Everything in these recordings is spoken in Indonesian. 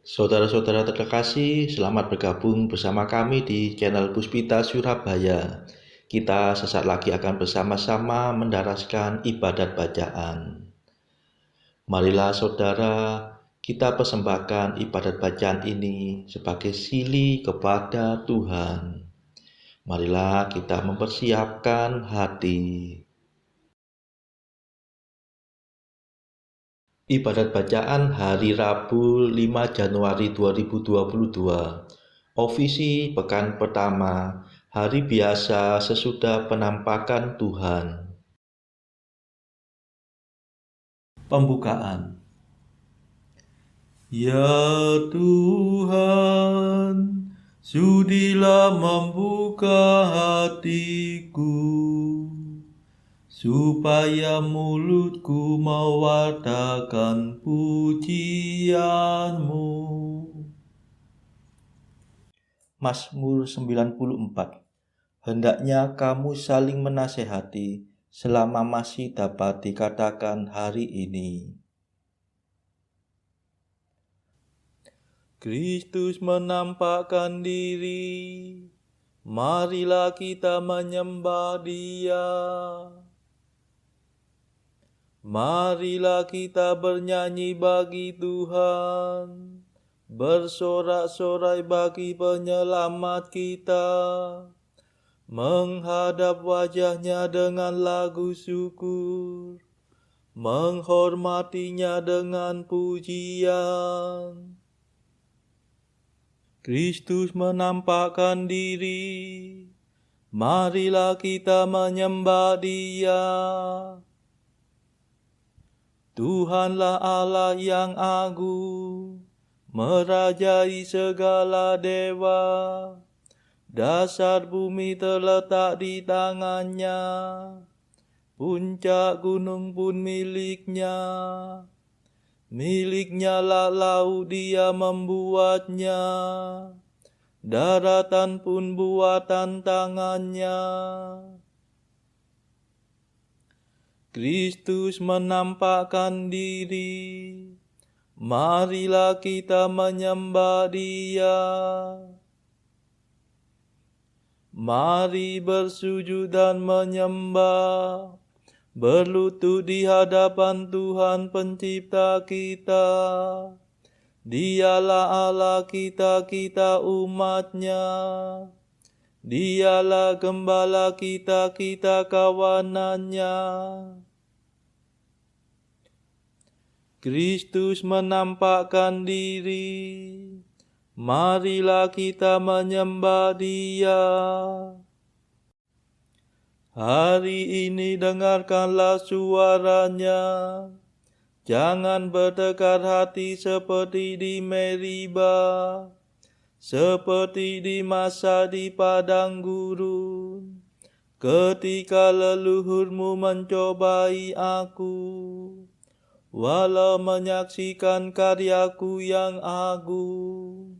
Saudara-saudara terkasih, selamat bergabung bersama kami di channel Puspita Surabaya. Kita sesaat lagi akan bersama-sama mendaraskan ibadat bacaan. Marilah saudara, kita persembahkan ibadat bacaan ini sebagai sili kepada Tuhan. Marilah kita mempersiapkan hati. Ibadat bacaan hari Rabu 5 Januari 2022. Ofisi pekan pertama, hari biasa sesudah penampakan Tuhan. Pembukaan. Ya Tuhan, sudilah membuka hatiku, supaya mulutku mewartakan pujian-Mu. Mazmur 94. Hendaknya kamu saling menasehati selama masih dapat dikatakan hari ini. Kristus menampakkan diri, marilah kita menyembah Dia. Marilah kita bernyanyi bagi Tuhan, bersorak-sorai bagi penyelamat kita, menghadap wajah-Nya dengan lagu syukur, menghormati-Nya dengan pujian. Kristus menampakkan diri, marilah kita menyembah Dia. Tuhanlah Allah yang agung, merajai segala dewa. Dasar bumi terletak di tangan-Nya, puncak gunung pun milik-Nya. Milik-Nya lah laut, Dia membuatnya, daratan pun buatan tangan-Nya. Kristus menampakkan diri, marilah kita menyembah Dia. Mari bersujud dan menyembah, berlutut di hadapan Tuhan Pencipta kita. Dialah Allah kita, kita umat-Nya. Dialah gembala kita, kita kawanan-Nya. Kristus menampakkan diri, marilah kita menyembah Dia. Hari ini dengarkanlah suara-Nya, jangan bertekar hati seperti di Meriba, seperti di masa di padang gurun, ketika leluhurmu mencobai aku, walau menyaksikan karyaku yang agung.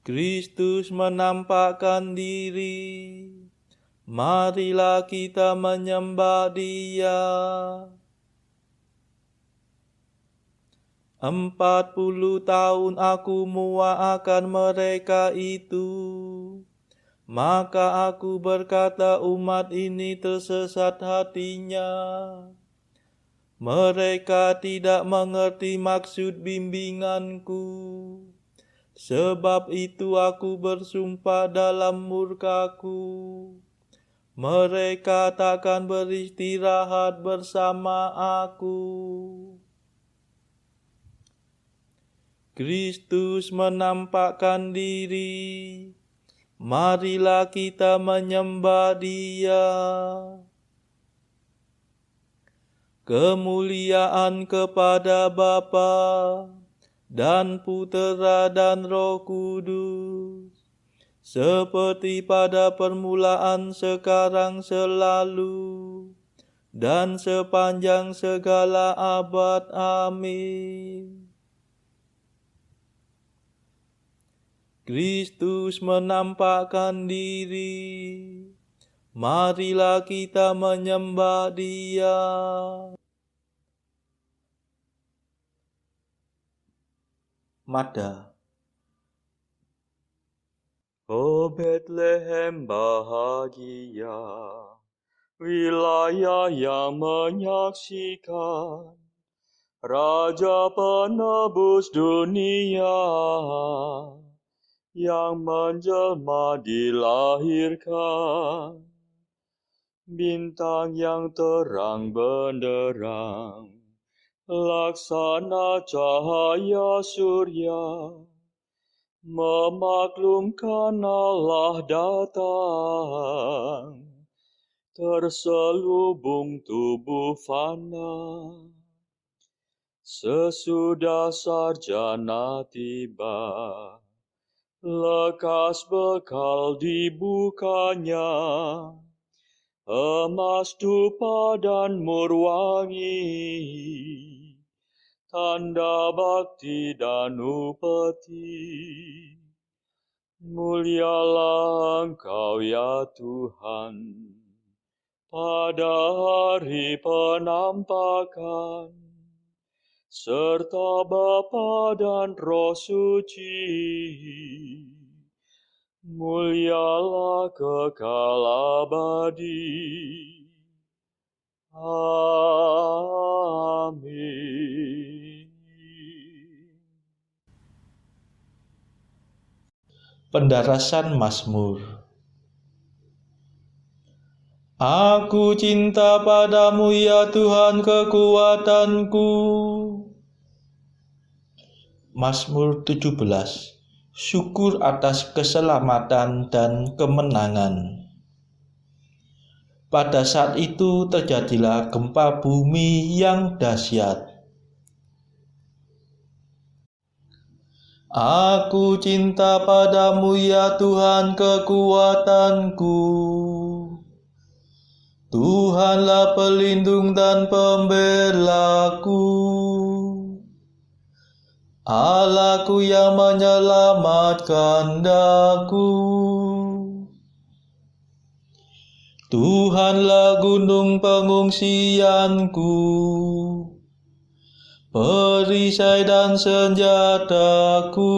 Kristus menampakkan diri, marilah kita menyembah Dia. 40 tahun aku muak akan mereka itu, maka aku berkata umat ini tersesat hatinya. Mereka tidak mengerti maksud bimbinganku. Sebab itu aku bersumpah dalam murkaku, mereka takkan beristirahat bersama aku. Kristus menampakkan diri, marilah kita menyembah Dia. Kemuliaan kepada Bapa dan Putera dan Roh Kudus, seperti pada permulaan, sekarang, selalu, dan sepanjang segala abad. Amin. Kristus menampakkan diri, marilah kita menyembah Dia. Mada. Oh Bethlehem bahagia, wilayah yang menyaksikan Raja penebus dunia yang menjelma dilahirkan. Bintang yang terang benderang, laksana cahaya surya, memaklumkan Allah datang, terselubung tubuh fana. Sesudah sarjana tiba, lekas bekal dibukanya, emas, dupa, dan murwangi, tanda bakti dan upeti. Mulialah Engkau ya Tuhan, pada hari penampakan, serta Bapa dan Roh Suci. Mulialah kekal abadi. Amin. Pendarasan Mazmur. Aku cinta padamu ya Tuhan kekuatanku. Mazmur 17. Syukur atas keselamatan dan kemenangan. Pada saat itu terjadilah gempa bumi yang dahsyat. Aku cinta padamu ya Tuhan kekuatanku. Tuhanlah pelindung dan pembelaku, Allahku yang menyelamatkan daku. Tuhanlah gunung pengungsianku, perisai dan senjataku.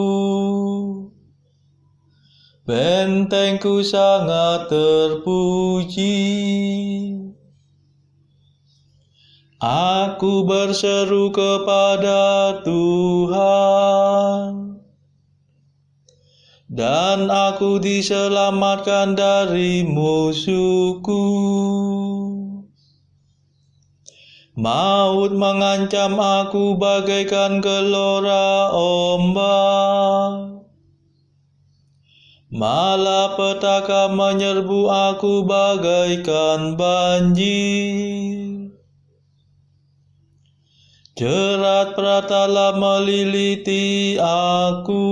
Bentengku sangat terpuji. Aku berseru kepada Tuhan, dan aku diselamatkan dari musuhku. Maut mengancam aku bagaikan gelora ombak, malapetaka menyerbu aku bagaikan banjir. Jerat pratala meliliti aku,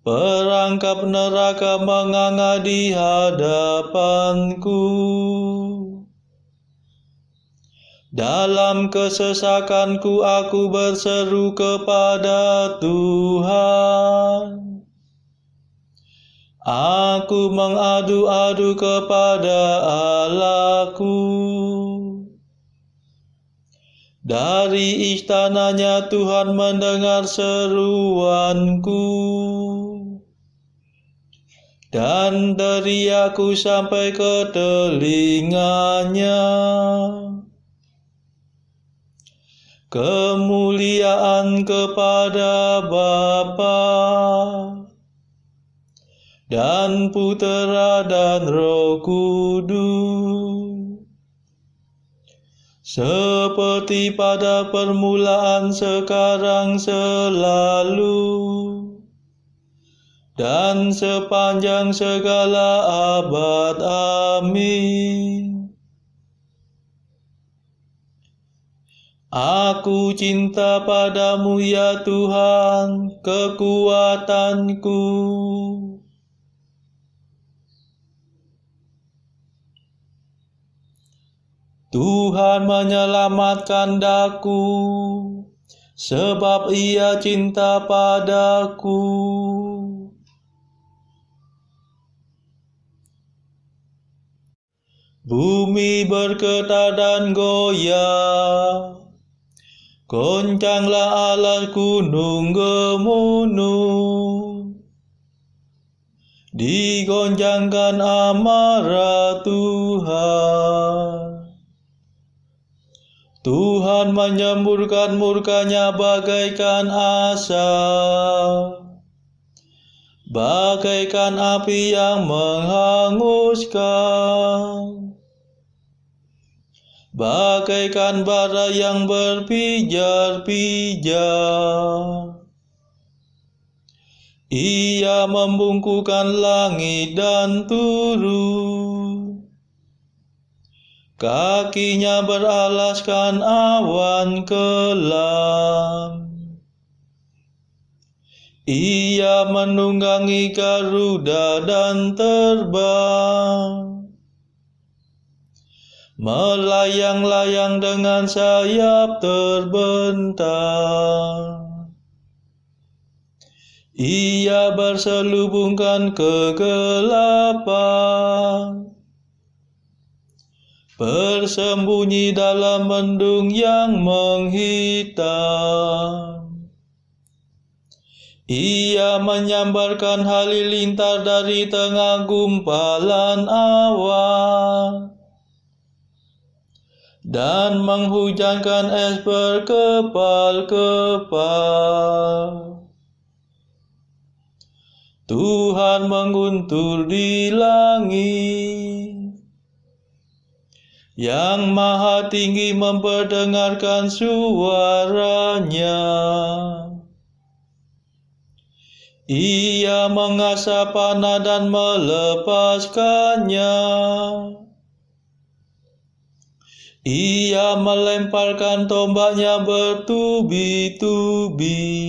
perangkap neraka menganga di hadapanku. Dalam kesesakanku aku berseru kepada Tuhan. Aku mengadu-adu kepada Allahku. Dari istananya Tuhan mendengar seruanku, dan teriakku sampai ke telinganya. Kemuliaan kepada Bapa dan Putera dan Roh Kudus, seperti pada permulaan, sekarang, selalu, dan sepanjang segala abad. Amin. Aku cinta padamu ya Tuhan kekuatanku. Tuhan menyelamatkan daku, sebab Ia cinta padaku. Bumi bergetar dan goyah, Goncanglah alas gunung Gemunung, digoncangkan amarah Tuhan. Tuhan menyemburkan murkanya bagaikan asap, bagaikan api yang menghanguskan, bagaikan bara yang berpijar-pijar. Ia membungkukkan langit dan turun, kakinya beralaskan awan kelam. Ia menunggangi garuda dan terbang, melayang-layang dengan sayap terbentang. Ia berselubungkan kegelapan, bersembunyi dalam mendung yang menghitam. Ia menyambarkan halilintar dari tengah gumpalan awan, dan menghujankan es berkepal-kepal. Tuhan menguntur di langit, Yang Maha Tinggi memperdengarkan suaranya. Ia mengasah panah dan melepaskannya. Ia melemparkan tombaknya bertubi-tubi.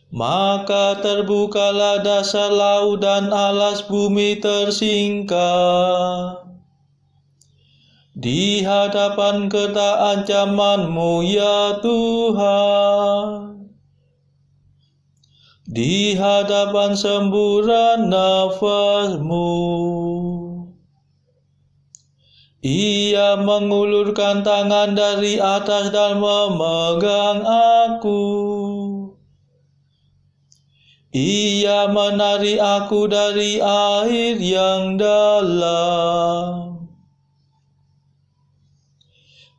Maka terbukalah dasar laut dan alas bumi tersingkap di hadapan ketak ancaman-Mu, ya Tuhan. Di hadapan semburan nafas-Mu, Ia mengulurkan tangan dari atas dan memegang aku. Ia menarik aku dari air yang dalam.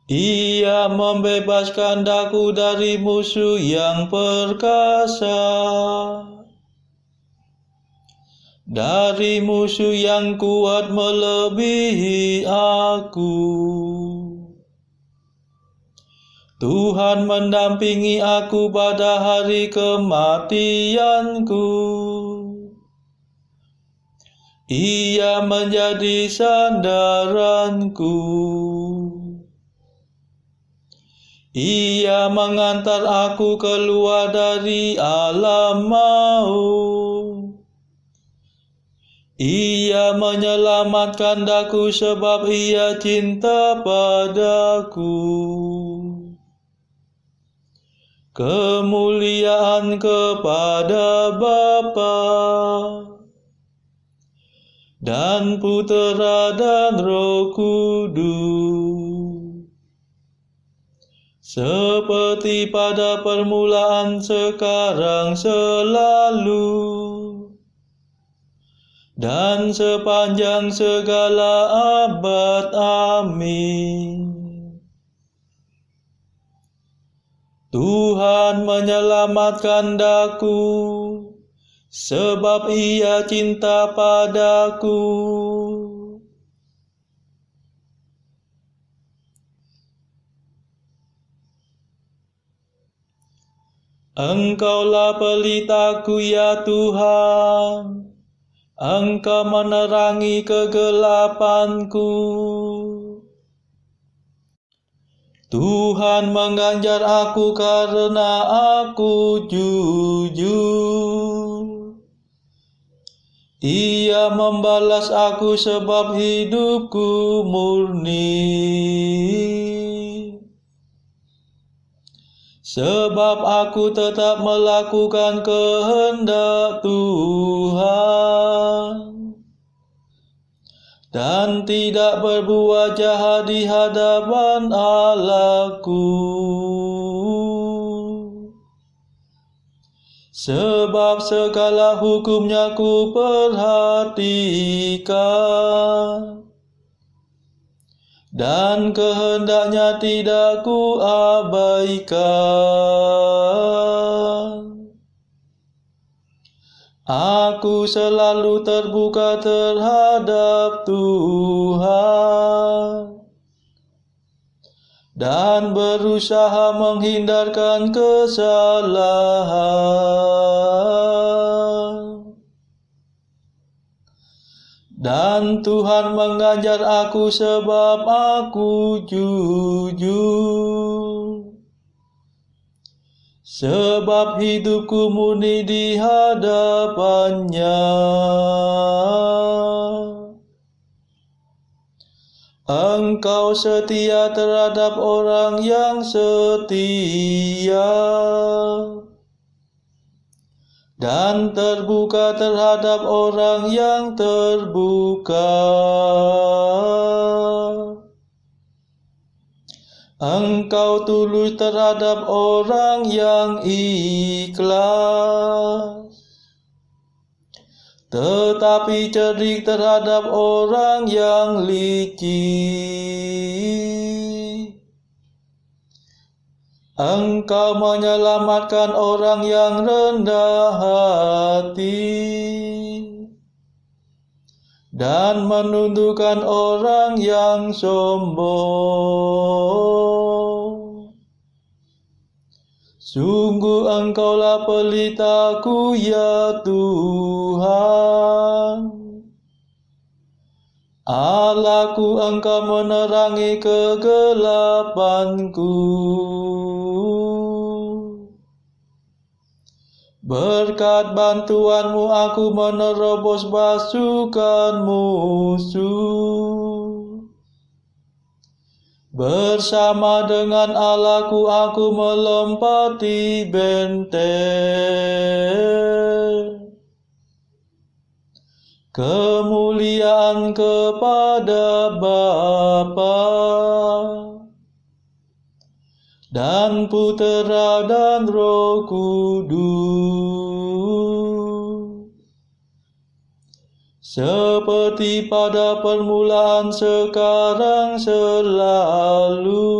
Ia membebaskan daku dari musuh yang perkasa, dari musuh yang kuat melebihi aku. Tuhan mendampingi aku pada hari kematianku. Ia menjadi sandaranku. Ia mengantar aku keluar dari alam maut. Ia menyelamatkan daku sebab Ia cinta padaku. Kemuliaan kepada Bapa dan Putera dan Roh Kudus, seperti pada permulaan, sekarang, selalu, dan sepanjang segala abad. Amin. Tuhan menyelamatkan daku, sebab Ia cinta padaku. Engkaulah pelitaku, ya Tuhan. Engkau menerangi kegelapanku. Tuhan mengganjar aku karena aku jujur. Ia membalas aku sebab hidupku murni. Sebab aku tetap melakukan kehendak Tuhan. dan tidak berbuat jahat di hadapan Allahku. Sebab segala hukumnya ku perhatikan, dan kehendaknya tidak ku abaikan. Aku selalu terbuka terhadap Tuhan dan berusaha menghindarkan kesalahan. Dan Tuhan mengajar aku sebab aku jujur. Sebab hidupku murni di hadapannya. Engkau setia terhadap orang yang setia, dan terbuka terhadap orang yang terbuka. Engkau tulus terhadap orang yang ikhlas, tetapi cerdik terhadap orang yang licik. Engkau menyelamatkan orang yang rendah hati, dan menundukkan orang yang sombong. Sungguh Engkaulah pelitaku, ya Tuhan. Allahku, Engkau menerangi kegelapanku. Berkat bantuanmu aku menerobos pasukan musuh. Bersama dengan Allahku aku melompati benteng. Kemuliaan kepada Bapa dan Putera dan Roh Kudus, seperti pada permulaan, sekarang, selalu,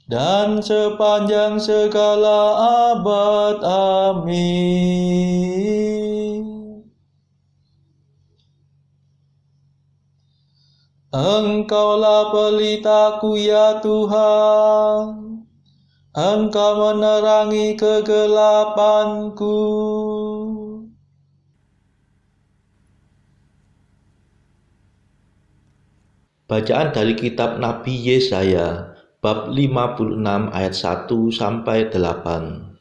dan sepanjang segala abad. Amin. Engkaulah pelitaku, ya Tuhan. Engkau menerangi kegelapanku. Bacaan dari kitab Nabi Yesaya, bab 56 ayat 1 sampai 8.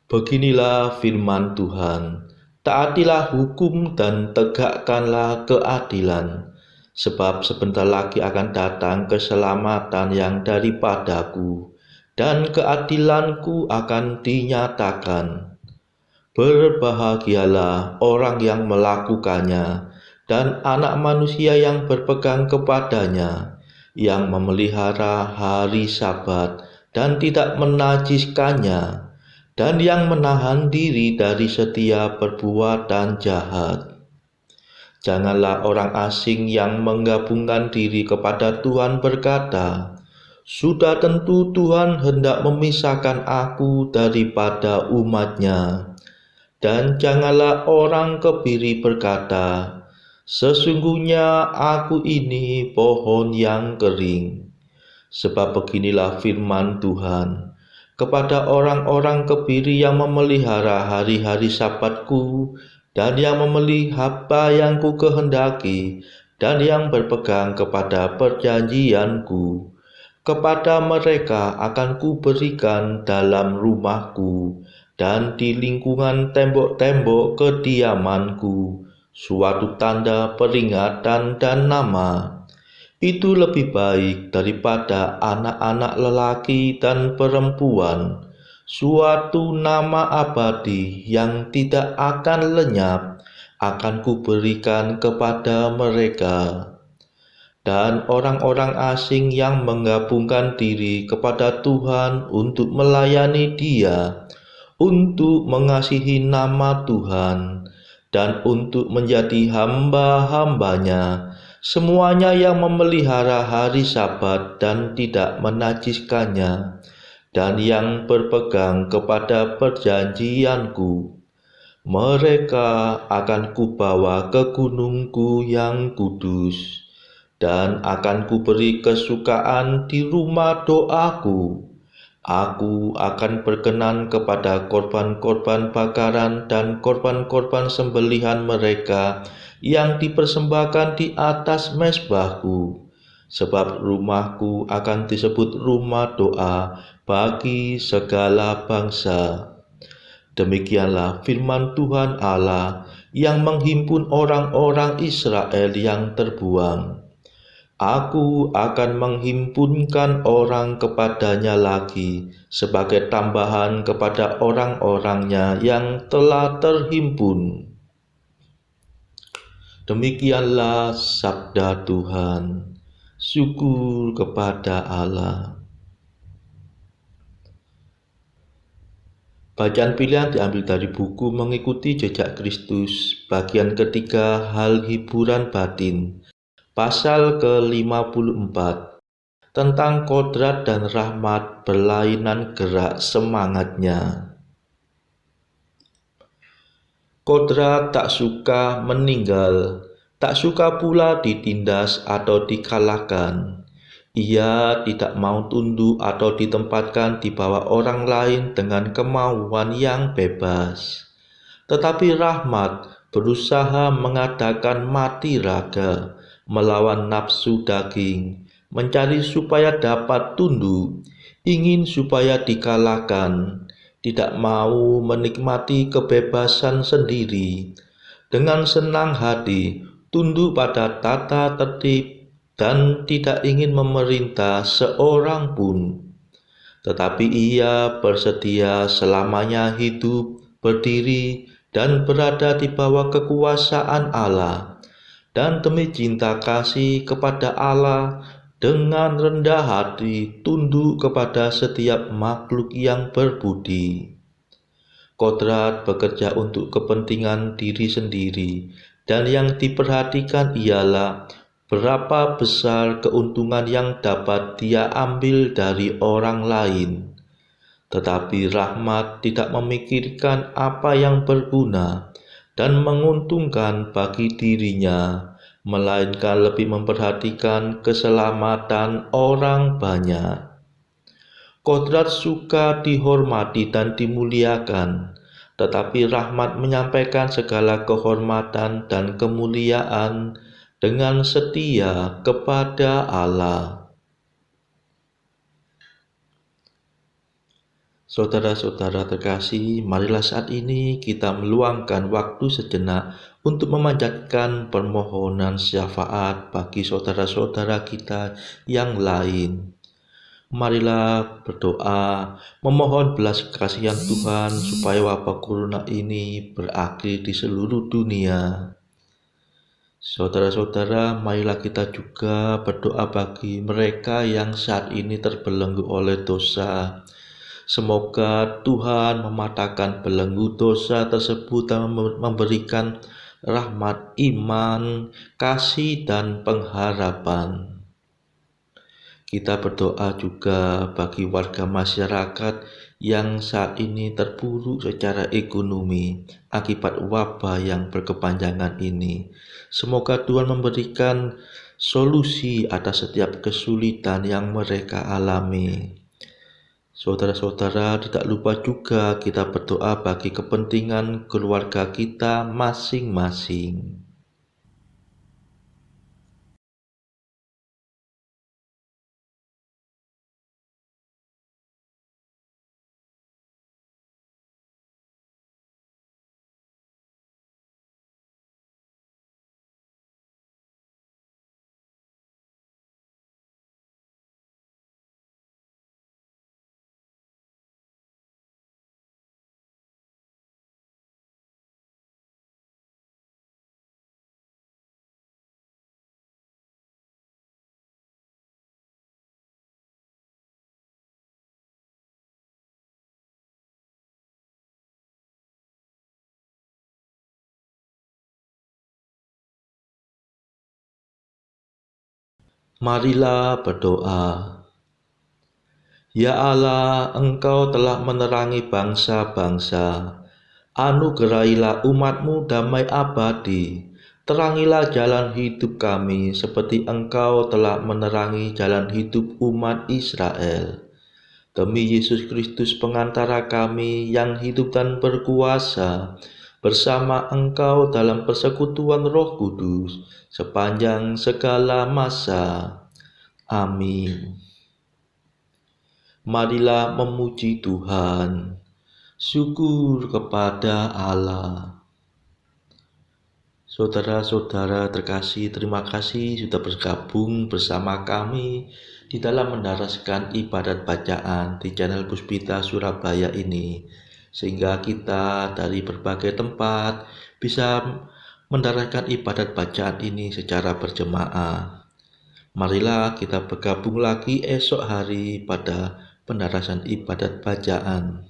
Beginilah firman Tuhan, taatilah hukum dan tegakkanlah keadilan, sebab sebentar lagi akan datang keselamatan yang daripadaku, dan keadilanku akan dinyatakan. Berbahagialah orang yang melakukannya, dan anak manusia yang berpegang kepadanya, yang memelihara hari Sabat dan tidak menajiskannya, dan yang menahan diri dari setiap perbuatan jahat. Janganlah orang asing yang menggabungkan diri kepada Tuhan berkata, sudah tentu Tuhan hendak memisahkan aku daripada umat-Nya. Dan janganlah orang kebiri berkata, sesungguhnya aku ini pohon yang kering. Sebab beginilah firman Tuhan, kepada orang-orang kebiri yang memelihara hari-hari Sabatku, dan yang memelihara apa yang ku kehendaki, dan yang berpegang kepada perjanjianku, kepada mereka akan kuberikan dalam rumahku dan di lingkungan tembok-tembok kediamanku suatu tanda peringatan dan nama. Itu lebih baik daripada anak-anak lelaki dan perempuan, suatu nama abadi yang tidak akan lenyap, akan kuberikan kepada mereka. Dan orang-orang asing yang menggabungkan diri kepada Tuhan untuk melayani Dia, untuk mengasihi nama Tuhan, dan untuk menjadi hamba-hambanya, semuanya yang memelihara hari Sabat dan tidak menajiskannya, dan yang berpegang kepada perjanjianku, mereka akan kubawa ke gunungku yang kudus, dan akan kuberi kesukaan di rumah doaku. Aku akan berkenan kepada korban-korban bakaran dan korban-korban sembelihan mereka yang dipersembahkan di atas mezbahku, sebab rumahku akan disebut rumah doa bagi segala bangsa. Demikianlah firman Tuhan Allah yang menghimpun orang-orang Israel yang terbuang. Aku akan menghimpunkan orang kepadanya lagi sebagai tambahan kepada orang-orangnya yang telah terhimpun. Demikianlah sabda Tuhan. Syukur kepada Allah. Bacaan pilihan diambil dari buku Mengikuti Jejak Kristus, bagian ketiga, Hal Hiburan Batin, pasal ke-54, tentang kodrat dan rahmat berlainan gerak semangatnya. Kodrat tak suka meninggal, tak suka pula ditindas atau dikalahkan. Ia tidak mau tunduk atau ditempatkan di bawah orang lain dengan kemauan yang bebas. Tetapi rahmat berusaha mengadakan mati raga, melawan nafsu daging, mencari supaya dapat tunduk, ingin supaya dikalahkan, tidak mau menikmati kebebasan sendiri, dengan senang hati tunduk pada tata tertib dan tidak ingin memerintah seorang pun. Tetapi ia bersedia selamanya hidup, berdiri, dan berada di bawah kekuasaan Allah, dan demi cinta kasih kepada Allah, dengan rendah hati tunduk kepada setiap makhluk yang berbudi. Kodrat bekerja untuk kepentingan diri sendiri, dan yang diperhatikan ialah berapa besar keuntungan yang dapat dia ambil dari orang lain. Tetapi rahmat tidak memikirkan apa yang berguna dan menguntungkan bagi dirinya, melainkan lebih memperhatikan keselamatan orang banyak. Kodrat suka dihormati dan dimuliakan, tetapi rahmat menyampaikan segala kehormatan dan kemuliaan dengan setia kepada Allah. Saudara-saudara terkasih, marilah saat ini kita meluangkan waktu sejenak untuk memanjatkan permohonan syafaat bagi saudara-saudara kita yang lain. Marilah berdoa, memohon belas kasihan Tuhan supaya wabah corona ini berakhir di seluruh dunia. Saudara-saudara, marilah kita juga berdoa bagi mereka yang saat ini terbelenggu oleh dosa. Semoga Tuhan mematahkan belenggu dosa tersebut dan memberikan rahmat iman, kasih, dan pengharapan. Kita berdoa juga bagi warga masyarakat yang saat ini terpuruk secara ekonomi akibat wabah yang berkepanjangan ini. Semoga Tuhan memberikan solusi atas setiap kesulitan yang mereka alami. Saudara-saudara, tidak lupa juga kita berdoa bagi kepentingan keluarga kita masing-masing. Marilah berdoa. Ya Allah, Engkau telah menerangi bangsa-bangsa. Anugerahilah umat-Mu damai abadi. Terangilah jalan hidup kami seperti Engkau telah menerangi jalan hidup umat Israel. Demi Yesus Kristus pengantara kami yang hidup dan berkuasa, bersama Engkau dalam persekutuan Roh Kudus sepanjang segala masa. Amin. Marilah memuji Tuhan. Syukur kepada Allah. Saudara-saudara terkasih, terima kasih sudah bergabung bersama kami di dalam mendaraskan ibadat bacaan di channel Puspita Surabaya ini, sehingga kita dari berbagai tempat bisa mendaraskan ibadat bacaan ini secara berjemaah. Marilah kita bergabung lagi esok hari pada pendarasan ibadat bacaan.